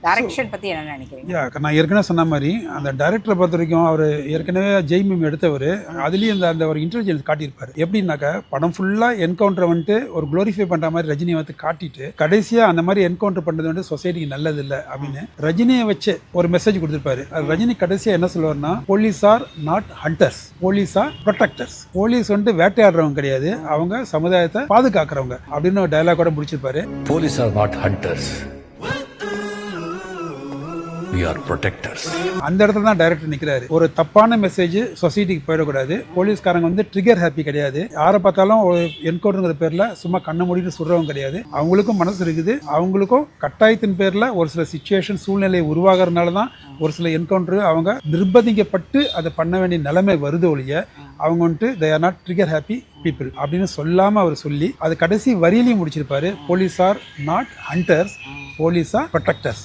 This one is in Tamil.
டைரக்ஷன் பத்தி என்ன நினைக்கிறீங்க? நான் ஏற்கனவே சொன்ன மாதிரி அந்த டைரக்டரை பொறுத்த வரைக்கும் அவர் ஏற்கனவே ஜெய் மீம் எடுத்தவர். அதுலேயும் அந்த ஒரு இன்டெலிஜென்ஸ் காட்டியிருப்பாரு. எப்படின்னாக்கா படம் ஃபுல்லாக என்கவுண்டர் வந்துட்டு ஒரு குளோரிஃபை பண்ணுற மாதிரி ரஜினியை வந்து காட்டிட்டு கடைசியாக அந்த மாதிரி என்கவுண்டர் பண்ணுறது வந்து சொசைட்டிக்கு நல்லது இல்லை அப்படின்னு ரஜினியை வச்சு ஒரு மெசேஜ் கொடுத்துருப்பாரு. ரஜினி கடைசியாக என்ன சொல்லுவார்னா, police are not hunters, police are protectors. Police வந்து வேட்டையாடுறவங்க கிடையாது, அவங்க சமுதாயத்தை பாதுகாக்கிறவங்க அப்படின்னு ஒரு டயலாகோட முடிச்சிருப்பாரு. Police are not hunters, we are protectors. அந்த இடத்துல தான் டைரக்டர் நிற்கிறாரு. ஒரு தப்பான மெசேஜ் சொசைட்டிக்கு போயிடக்கூடாது. போலீஸ்காரங்க வந்து ட்ரிகர் ஹாப்பி கிடையாது. யாரை பார்த்தாலும் ஒரு என்கவுண்டருங்கிற பேரில் சும்மா கண்ணை மூடிட்டு சொல்றவங்க கிடையாது. அவங்களுக்கும் மனசு இருக்குது. அவங்களுக்கும் கட்டாயத்தின் பேரில் ஒரு சில சிச்சுவேஷன் சூழ்நிலை உருவாகிறதுனால தான் ஒரு சில என்கவுண்டர் அவங்க நிர்பந்திக்கப்பட்டு அதை பண்ண வேண்டிய நிலைமை வருது ஒழிய அவங்க வந்துட்டு they are not trigger happy people அப்படின்னு சொல்லாமல் அவர் சொல்லி அது கடைசி வரியிலையும் முடிச்சிருப்பாரு. Police are not hunters, police are protectors.